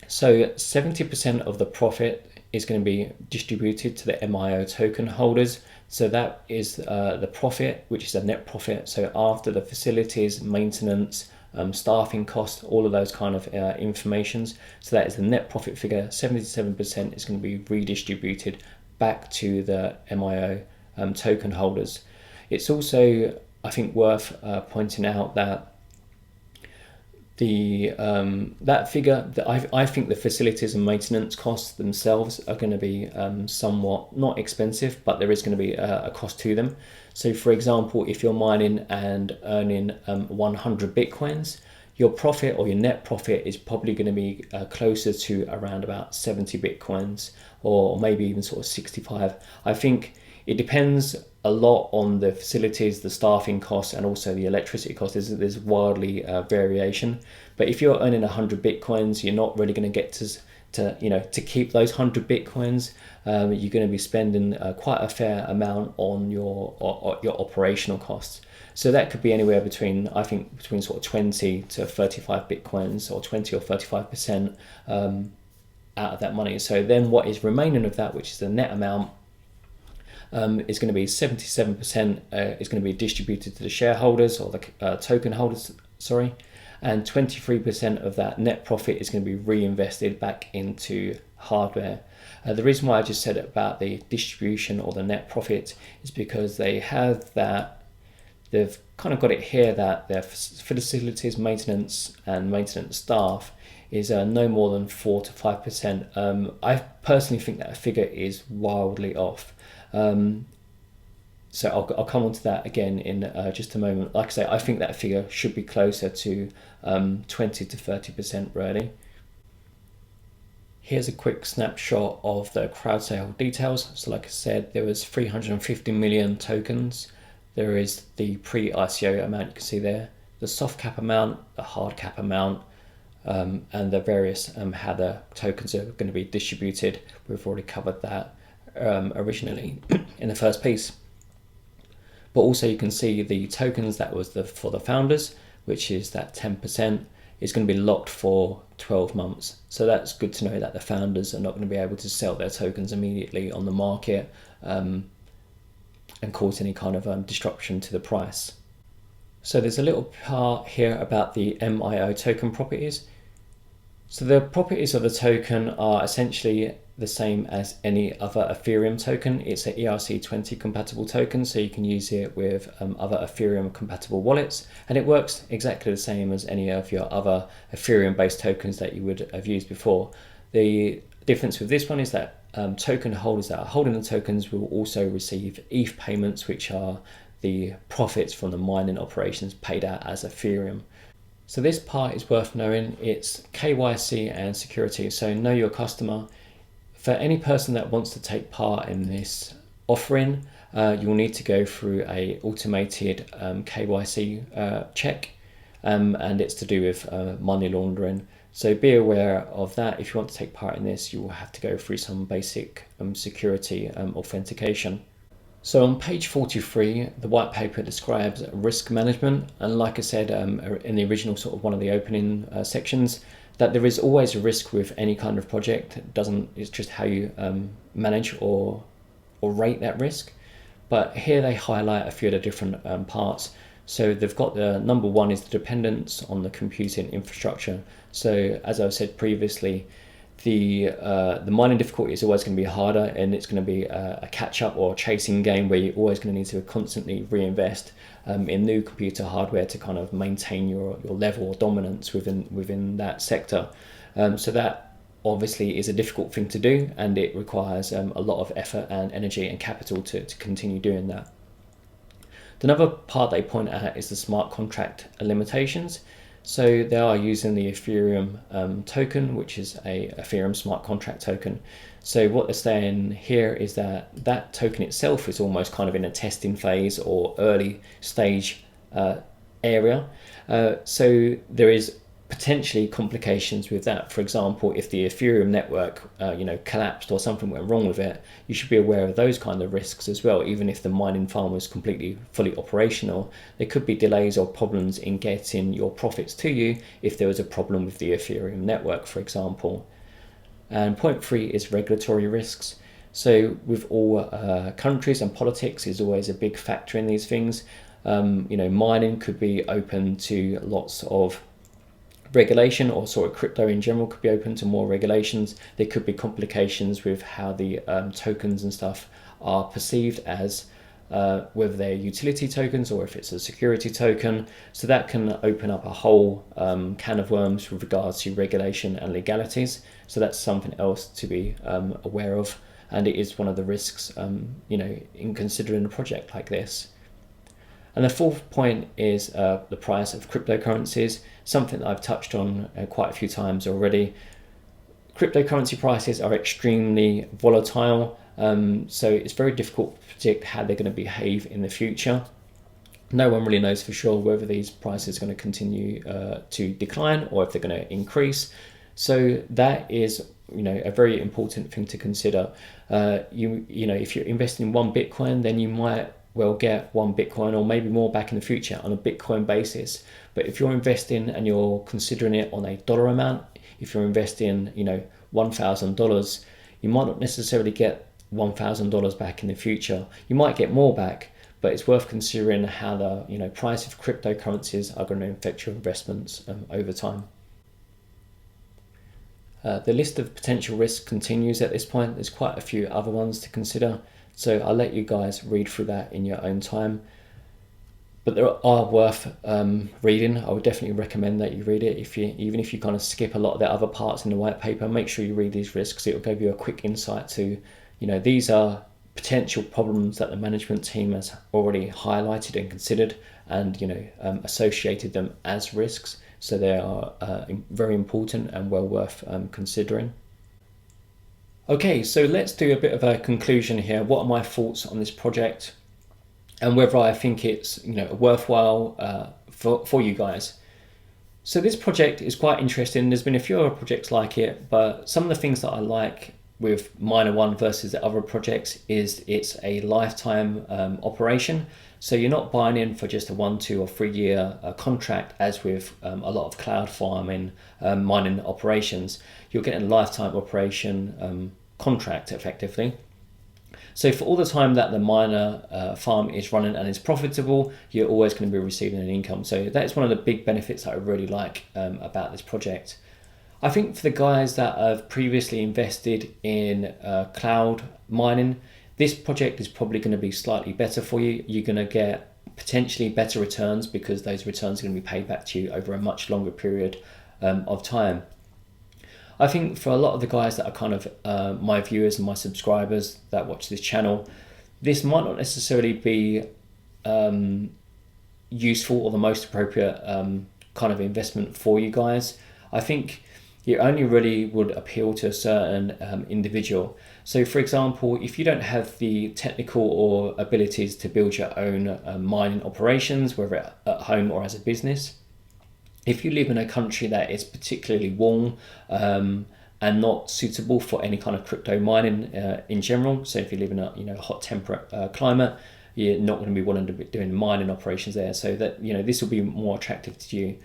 So 70% of the profit is going to be distributed to the MIO token holders. So that is the profit, which is a net profit. So after the facilities, maintenance, staffing costs, all of those kind of informations. So that is the net profit figure. 77% is going to be redistributed back to the MIO token holders. It's also, I think, worth pointing out that that figure, that I think the facilities and maintenance costs themselves are going to be somewhat not expensive, but there is going to be a cost to them. So for example, if you're mining and earning 100 Bitcoins, your profit or your net profit is probably going to be closer to around about 70 Bitcoins, or maybe even sort of 65. I think it depends a lot on the facilities, the staffing costs, and also the electricity costs. There's wildly variation. But if you're earning 100 Bitcoins, you're not really going to get to keep those 100 Bitcoins. You're going to be spending quite a fair amount on your operational costs. So that could be anywhere between sort of 20 to 35 Bitcoins, or 20 or 35% out of that money. So then what is remaining of that, which is the net amount, is going to be 77% is going to be distributed to the shareholders, or the token holders, sorry, and 23% of that net profit is going to be reinvested back into hardware. The reason why I just said about the distribution or the net profit is because they have that, they've kind of got it here that their facilities, maintenance and maintenance staff is no more than 4 to 5%. I personally think that figure is wildly off. So I'll come on to that again in just a moment. Like I say, I think that figure should be closer to 20 to 30% really. Here's a quick snapshot of the crowd sale details. So like I said, there was 350 million tokens. There is the pre-ICO amount you can see there, the soft cap amount, the hard cap amount, and the various how the tokens are going to be distributed. We've already covered that originally in the first piece. But also you can see the tokens that was for the founders, which is that 10%, is going to be locked for 12 months. So that's good to know that the founders are not going to be able to sell their tokens immediately on the market and cause any kind of disruption to the price. So there's a little part here about the MIO token properties. So the properties of the token are essentially the same as any other Ethereum token. It's an ERC20 compatible token, so you can use it with other Ethereum compatible wallets, and it works exactly the same as any of your other Ethereum based tokens that you would have used before. The difference with this one is that token holders that are holding the tokens will also receive ETH payments, which are the profits from the mining operations paid out as Ethereum. So this part is worth knowing. It's KYC and security, so know your customer. For any person that wants to take part in this offering, you'll need to go through a automated KYC check, and it's to do with money laundering. So be aware of that. If you want to take part in this, you will have to go through some basic security authentication. So on page 43, the white paper describes risk management, and like I said in the original sort of one of the opening sections, that there is always a risk with any kind of project. It's just how you manage or rate that risk. But here they highlight a few of the different parts. So they've got the number one is the dependence on the computing infrastructure. So as I've said previously, the mining difficulty is always going to be harder, and it's going to be a catch-up or chasing game where you're always going to need to constantly reinvest in new computer hardware to kind of maintain your level of dominance within that sector. So that obviously is a difficult thing to do, and it requires a lot of effort and energy and capital to continue doing that. Another part they point out is the smart contract limitations. So they are using the Ethereum token, which is a Ethereum smart contract token. So what they're saying here is that that token itself is almost kind of in a testing phase or early stage area. So there is potentially complications with that. For example, if the Ethereum network collapsed or something went wrong with it, you should be aware of those kind of risks as well. Even if the mining farm was fully operational, there could be delays or problems in getting your profits to you if there was a problem with the Ethereum network, for example. And point 3 is regulatory risks. So with all countries, and politics is always a big factor in these things. Mining could be open to lots of regulation, or sort of crypto in general could be open to more regulations. There could be complications with how the tokens and stuff are perceived as whether they're utility tokens or if it's a security token. So that can open up a whole can of worms with regards to regulation and legalities. So that's something else to be aware of, and it is one of the risks in considering a project like this. And the fourth point is the price of cryptocurrencies, something that I've touched on quite a few times already. Cryptocurrency prices are extremely volatile, so it's very difficult to predict how they're going to behave in the future. No one really knows for sure whether these prices are going to continue to decline or if they're going to increase. So that is a very important thing to consider. If you're investing in one Bitcoin, then you might well get one Bitcoin or maybe more back in the future on a Bitcoin basis. But if you're investing and you're considering it on a dollar amount, if you're investing $1,000, you might not necessarily get $1,000 back in the future. You might get more back, but it's worth considering how the price of cryptocurrencies are going to affect your investments over time. The list of potential risks continues at this point. There's quite a few other ones to consider, so I'll let you guys read through that in your own time. but they are worth reading. I would definitely recommend that you read it. Even if you kind of skip a lot of the other parts in the white paper, make sure you read these risks. It will give you a quick insight to, these are potential problems that the management team has already highlighted and considered, and associated them as risks. So they are very important and well worth considering. Okay, so let's do a bit of a conclusion here. What are my thoughts on this project, and whether I think it's worthwhile for you guys? So this project is quite interesting. There's been a few other projects like it, but some of the things that I like with Miner One versus the other projects is it's a lifetime operation. So you're not buying in for just a 1, 2 or 3 year contract as with a lot of cloud farming mining operations. You're getting a lifetime operation contract effectively. So for all the time that the miner farm is running and is profitable, you're always going to be receiving an income. So that's one of the big benefits that I really like about this project. I think for the guys that have previously invested in cloud mining, this project is probably going to be slightly better for you. You're going to get potentially better returns because those returns are going to be paid back to you over a much longer period of time. I think for a lot of the guys that are kind of my viewers and my subscribers that watch this channel, this might not necessarily be useful or the most appropriate kind of investment for you guys. I think it only really would appeal to a certain individual. So for example, if you don't have the technical or abilities to build your own mining operations, whether at home or as a business, if you live in a country that is particularly warm and not suitable for any kind of crypto mining in general, so if you live in a hot temperate climate, you're not going to be wanting to be doing mining operations there. So that this will be more attractive to you.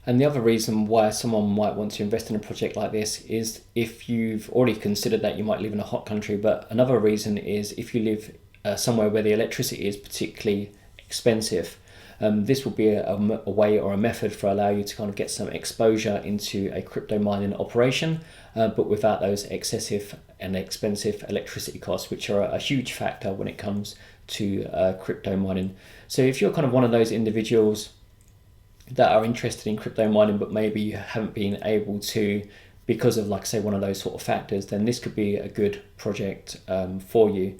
And the other reason why someone might want to invest in a project like this is if you've already considered that you might live in a hot country, but another reason is if you live somewhere where the electricity is particularly expensive. This will be a way or a method for allow you to kind of get some exposure into a crypto mining operation, but without those excessive and expensive electricity costs, which are a huge factor when it comes to crypto mining. So if you're kind of one of those individuals that are interested in crypto mining, but maybe you haven't been able to because of, like, say, one of those sort of factors, then this could be a good project for you.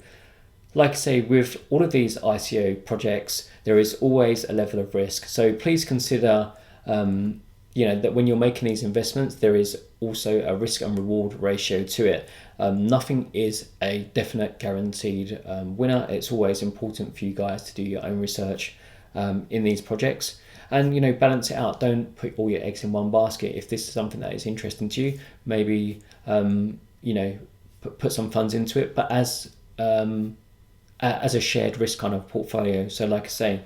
Like I say, with all of these ICO projects, there is always a level of risk. So please consider, that when you're making these investments, there is also a risk and reward ratio to it. Nothing is a definite guaranteed winner. It's always important for you guys to do your own research in these projects. And balance it out. Don't put all your eggs in one basket. If this is something that is interesting to you, maybe put some funds into it, but as a shared risk kind of portfolio. So like I say,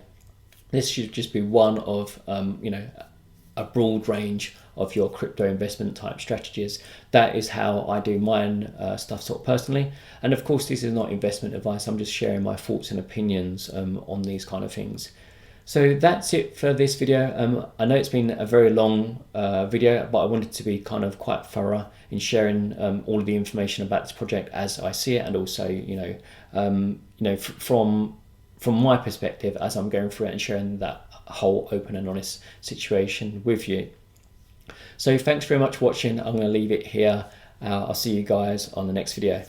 this should just be one of a broad range of your crypto investment type strategies. That is how I do mine stuff sort of personally. And of course, this is not investment advice. I'm just sharing my thoughts and opinions on these kind of things. So that's it for this video. I know it's been a very long video, but I wanted to be kind of quite thorough in sharing all of the information about this project as I see it, and also from my perspective as I'm going through it and sharing that whole open and honest situation with you. So thanks very much for watching. I'm going to leave it here. I'll see you guys on the next video.